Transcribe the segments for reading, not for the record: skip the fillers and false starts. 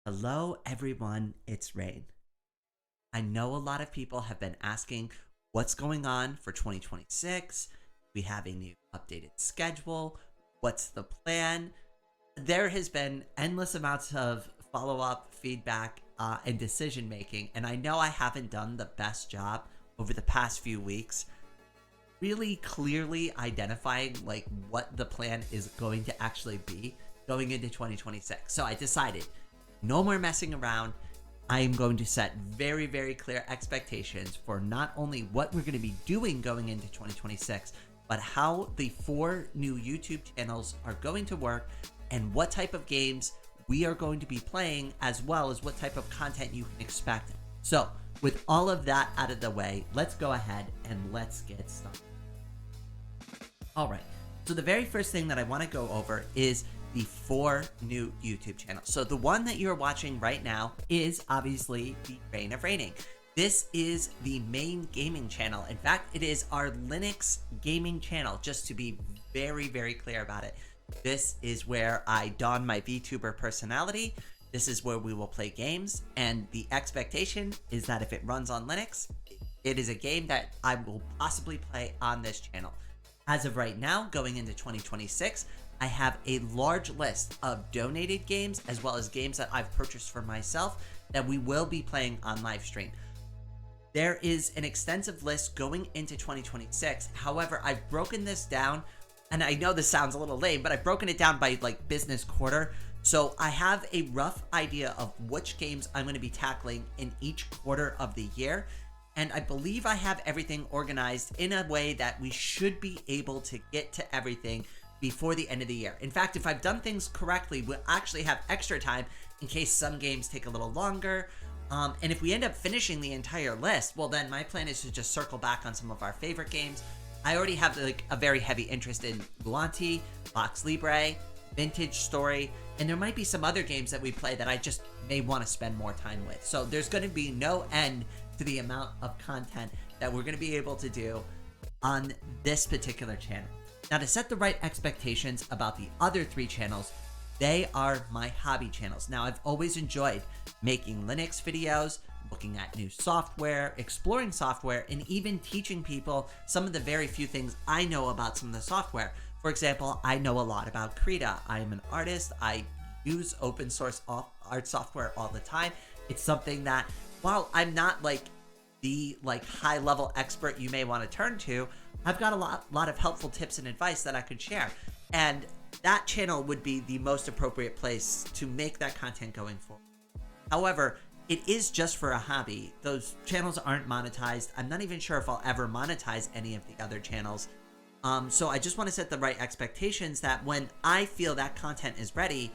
Hello, everyone. It's Rain. I know a lot of people have been asking what's going on for 2026. We have a new updated schedule. What's the plan? There has been endless amounts of follow up, feedback, and decision making. And I know I haven't done the best job over the past few weeks really clearly identifying like what the plan is going to actually be going into 2026. So I decided no more messing around. I am going to set very, very clear expectations for not only what we're going to be doing going into 2026, but how the 4 new YouTube channels are going to work and what type of games we are going to be playing, as well as what type of content you can expect. So with all of that out of the way, let's go ahead and let's get started. All right. So the very first thing that I want to go over is the 4 new YouTube channels. So the one that you're watching right now is obviously the Reign of Reigning. This is the main gaming channel. In fact, it is our Linux gaming channel, just to be very, very clear about it. This is where I don my VTuber personality. This is where we will play games. And the expectation is that if it runs on Linux, it is a game that I will possibly play on this channel. As of right now, going into 2026, I have a large list of donated games as well as games that I've purchased for myself that we will be playing on live stream. There is an extensive list going into 2026. However, I've broken this down, and I know this sounds a little lame, but I've broken it down by like business quarter. So I have a rough idea of which games I'm going to be tackling in each quarter of the year. And I believe I have everything organized in a way that we should be able to get to everything before the end of the year. In fact, if I've done things correctly, we'll actually have extra time in case some games take a little longer. And if we end up finishing the entire list, well, then my plan is to just circle back on some of our favorite games. I already have like a very heavy interest in Guanti, Vox Libre, Vintage Story, and there might be some other games that we play that I just may want to spend more time with. So there's going to be no end to the amount of content that we're going to be able to do on this particular channel. Now, to set the right expectations about the other 3 channels, they are my hobby channels. Now, I've always enjoyed making Linux videos, looking at new software, exploring software, and even teaching people some of the very few things I know about some of the software. For example, I know a lot about Krita. I am an artist. I use open source art software all the time. It's something that, while I'm not like the high level expert you may want to turn to, I've got a lot of helpful tips and advice that I could share. And that channel would be the most appropriate place to make that content going forward. However, it is just for a hobby. Those channels aren't monetized. I'm not even sure if I'll ever monetize any of the other channels. So I just want to set the right expectations that when I feel that content is ready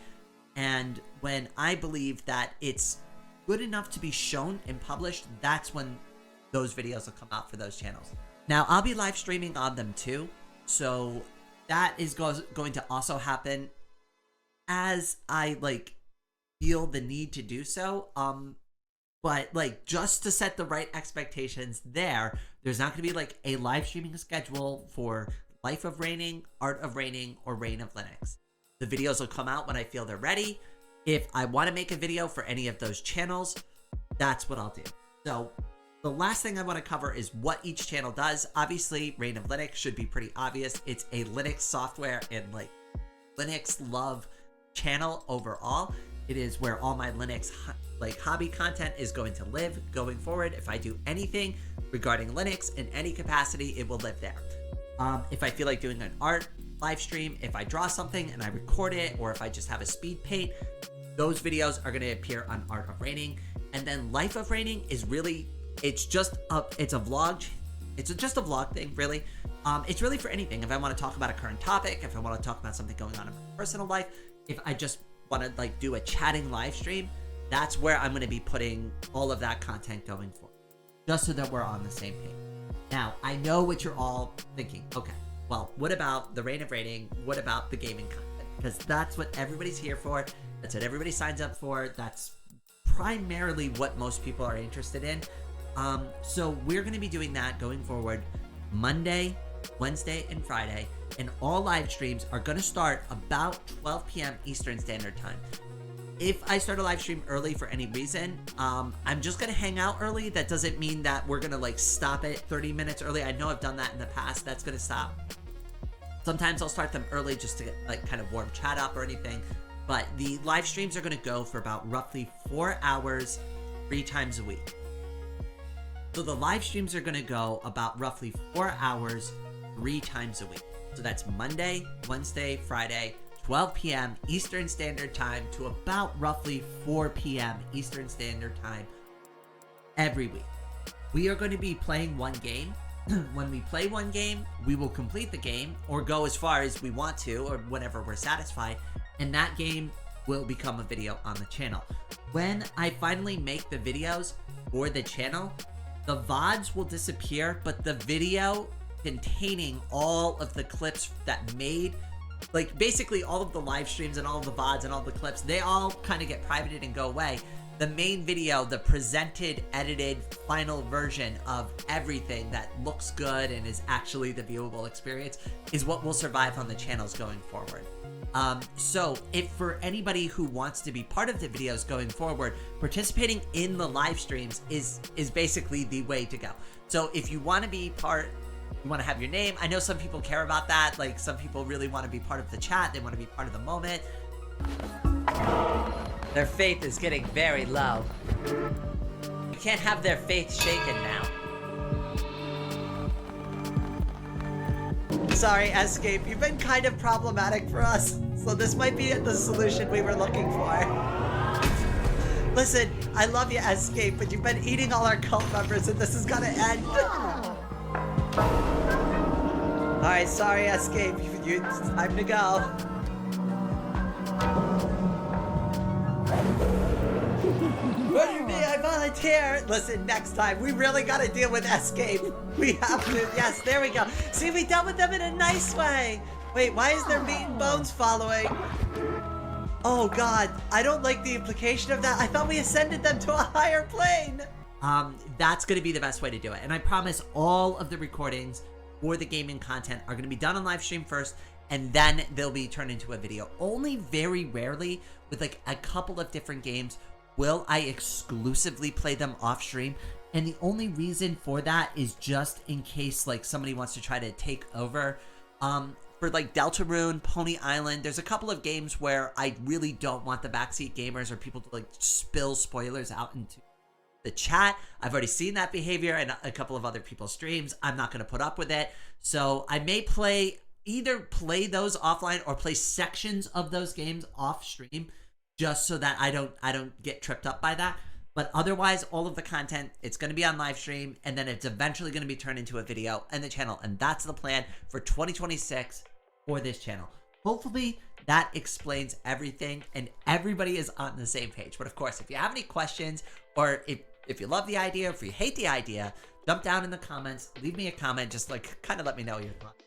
and when I believe that it's good enough to be shown and published, that's when those videos will come out for those channels. Now, I'll be live streaming on them too, so that is going to also happen as I feel the need to do so. But just to set the right expectations there's not going to be a live streaming schedule for Life of Reigning, Art of Reigning, or Reign of Linux. The videos will come out when I feel they're ready. If I want to make a video for any of those channels, that's what I'll do. So the last thing I want to cover is what each channel does. Obviously, Reign of Linux should be pretty obvious. It's a Linux software and Linux love channel overall. It is where all my Linux hobby content is going to live going forward. If I do anything regarding Linux in any capacity, it will live there. If I feel like doing an art live stream, if I draw something and I record it, or if I just have a speed paint, those videos are going to appear on Art of Reigning. And then Life of Reigning is really, it's just a vlog. It's just a vlog thing, really. It's really for anything. If I want to talk about a current topic, if I want to talk about something going on in my personal life, if I just want to do a chatting live stream, that's where I'm going to be putting all of that content going forward, just so that we're on the same page. Now, I know what you're all thinking. Okay, well, what about the Reign of Reigning? What about the gaming content? Because that's what everybody's here for. That's what everybody signs up for. That's primarily what most people are interested in. So we're going to be doing that going forward Monday, Wednesday, and Friday. And all live streams are going to start about 12 p.m. Eastern Standard Time. if I start a live stream early for any reason, I'm just gonna hang out early. That doesn't mean that we're gonna like stop it 30 minutes early. I know I've done that in the past. That's gonna stop. Sometimes I'll start them early just to get, like, kind of warm chat up or anything. But the live streams are gonna go for about roughly 4 hours, 3 times a week. So the live streams are gonna go about roughly 4 hours, 3 times a week. So that's Monday, Wednesday, Friday, 12 p.m. Eastern Standard Time to about roughly 4 p.m. Eastern Standard Time every week. We are going to be playing one game. When we play one game, we will complete the game or go as far as we want to or whenever we're satisfied, and that game will become a video on the channel. When I finally make the videos for the channel, the VODs will disappear, but the video containing all of the clips that made, like basically all of the live streams and all of the VODs and all the clips, they all kind of get privated and go away. The main video, the presented, edited, final version of everything that looks good and is actually the viewable experience is what will survive on the channels going forward. So if for anybody who wants to be part of the videos going forward, participating in the live streams is basically the way to go. So if you want to be part, you want to have your name. I know some people care about that. Like some people really want to be part of the chat. They want to be part of the moment. Their faith is getting very low. You can't have their faith shaken now. Sorry, Escape. You've been kind of problematic for us. So this might be the solution we were looking for. Listen, I love you, Escape, but you've been eating all our cult members and this is gonna end. Alright, sorry, Escape. It's time to go. What do you mean? I volunteer. Listen, next time, we really gotta deal with Escape. We have to. Yes, there we go. See, we dealt with them in a nice way. Wait, why is there meat and bones following? Oh, God. I don't like the implication of that. I thought we ascended them to a higher plane. That's gonna be the best way to do it. And I promise all of the recordings for the gaming content are gonna be done on live stream first, and then they'll be turned into a video. Only very rarely, with like a couple of different games, will I exclusively play them off stream. And the only reason for that is just in case like somebody wants to try to take over. For like Deltarune, Pony Island, there's a couple of games where I really don't want the backseat gamers or people to like spill spoilers out into the chat. I've already seen that behavior in a couple of other people's streams. I'm not going to put up with it. So I may either play those offline or play sections of those games off stream, just so that I don't get tripped up by that. But otherwise, all of the content, it's going to be on live stream, and then it's eventually going to be turned into a video and the channel. And that's the plan for 2026 for this channel. Hopefully that explains everything and everybody is on the same page. But of course, if you have any questions, or if you love the idea, or if you hate the idea, jump down in the comments, leave me a comment, just like kind of let me know your thoughts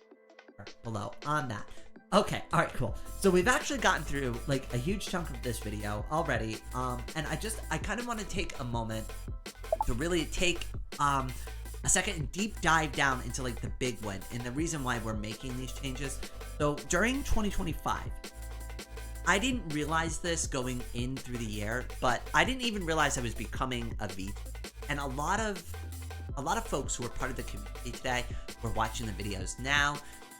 below on that. Okay, all right, cool. So we've actually gotten through like a huge chunk of this video already, and I kind of want to take a moment to really take a second and deep dive down into like the big one and the reason why we're making these changes. So during 2025, I didn't realize this going in through the year, but I didn't even realize I was becoming a V. And a lot of folks who are part of the community today who are watching the videos now,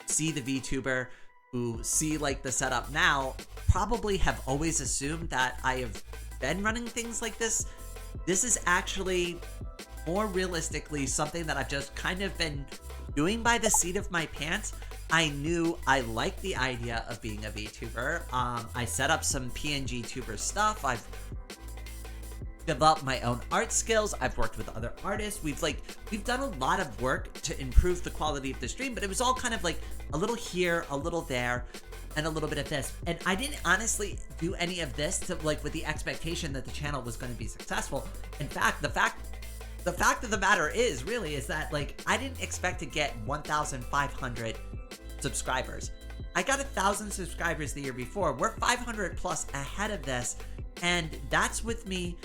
see the VTuber, who see like the setup now, probably have always assumed that I have been running things like this. This is actually more realistically something that I've just kind of been doing by the seat of my pants. I knew I liked the idea of being a VTuber. I set up some PNG tuber stuff. I've developed my own art skills. I've worked with other artists. We've done a lot of work to improve the quality of the stream, but it was all kind of like a little here, a little there, and a little bit of this. And I didn't honestly do any of this to like with the expectation that the channel was going to be successful. In fact, the fact of the matter is that like I didn't expect to get 1,500 subscribers. I got 1,000 subscribers the year before. We're 500 plus ahead of this, and that's with me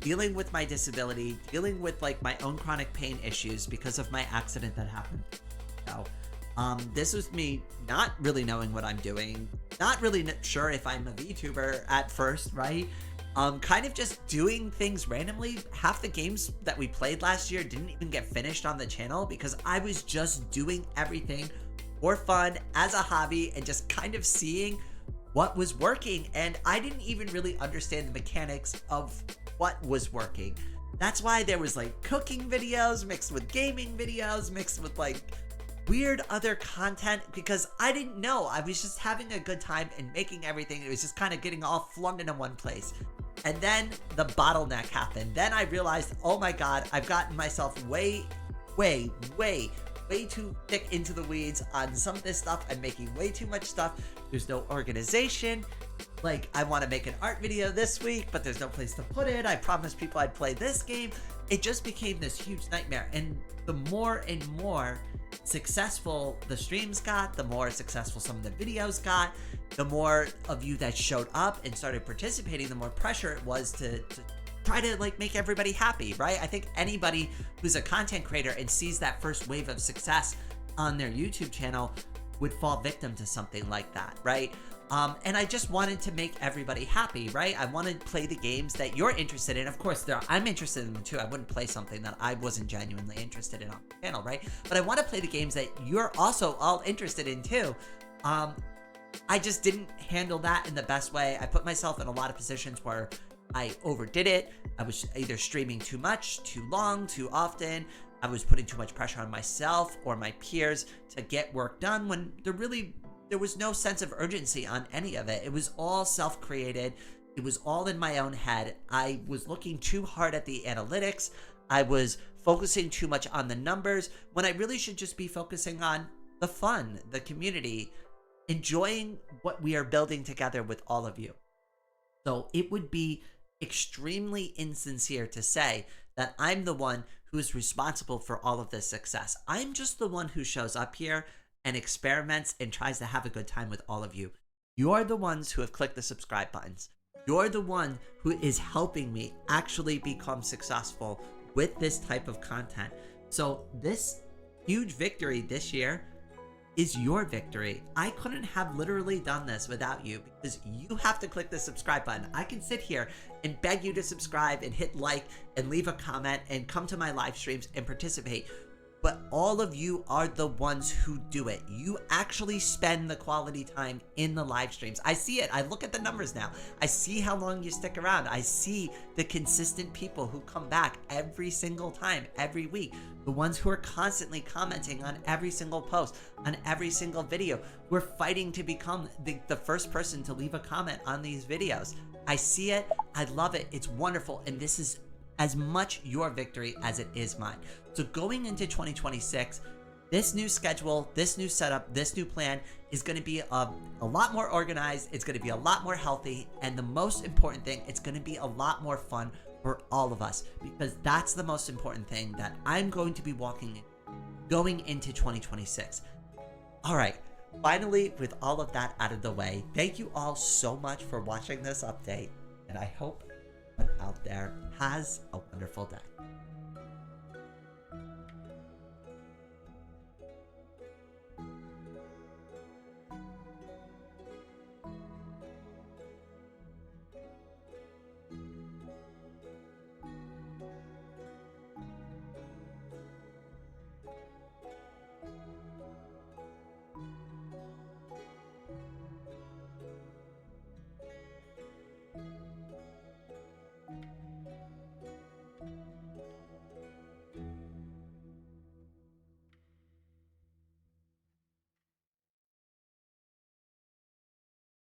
dealing with my disability, dealing with like my own chronic pain issues because of my accident that happened. So, this was me not really knowing what I'm doing, not really sure if I'm a VTuber at first, right? kind of just doing things randomly. Half the games that we played last year didn't even get finished on the channel because I was just doing everything for fun as a hobby and just kind of seeing what was working. And I didn't even really understand the mechanics of what was working. That's why there was like cooking videos mixed with gaming videos mixed with like weird other content, because I didn't know. I was just having a good time and making everything. It was just kind of getting all flung into one place. And then the bottleneck happened. Then I realized, oh my God, I've gotten myself way too thick into the weeds on some of this stuff. I'm making way too much stuff. There's no organization. Like, I want to make an art video this week, but there's no place to put it. I promised people I'd play this game. It just became this huge nightmare. And the more and more successful the streams got, the more successful some of the videos got, the more of you that showed up and started participating, the more pressure it was to try to like make everybody happy, right? I think anybody who's a content creator and sees that first wave of success on their YouTube channel would fall victim to something like that, right? And I just wanted to make everybody happy, right? I want to play the games that you're interested in. Of course, I'm interested in them too. I wouldn't play something that I wasn't genuinely interested in on the channel, right? But I want to play the games that you're also all interested in too. I just didn't handle that in the best way. I put myself in a lot of positions where I overdid it. I was either streaming too much, too long, too often. I was putting too much pressure on myself or my peers to get work done when there was no sense of urgency on any of it. It was all self-created. It was all in my own head. I was looking too hard at the analytics. I was focusing too much on the numbers when I really should just be focusing on the fun, the community, enjoying what we are building together with all of you. So it would be extremely insincere to say that I'm the one who is responsible for all of this success. I'm just the one who shows up here and experiments and tries to have a good time with all of you. You're the ones who have clicked the subscribe buttons. You're the one who is helping me actually become successful with this type of content. So this huge victory this year is your victory. I couldn't have literally done this without you, because you have to click the subscribe button. I can sit here and beg you to subscribe and hit like and leave a comment and come to my live streams and participate. But all of you are the ones who do it. You actually spend the quality time in the live streams. I see it. I look at the numbers now. I see how long you stick around. I see the consistent people who come back every single time, every week. The ones who are constantly commenting on every single post, on every single video. We're fighting to become the first person to leave a comment on these videos. I see it. I love it. It's wonderful. And this is as much your victory as it is mine. So going into 2026, this new schedule, this new setup, this new plan is going to be a lot more organized. It's going to be a lot more healthy. And the most important thing, it's going to be a lot more fun for all of us, because that's the most important thing that I'm going to be going into 2026. All right. Finally, with all of that out of the way, thank you all so much for watching this update. And I hope everyone out there has a wonderful day.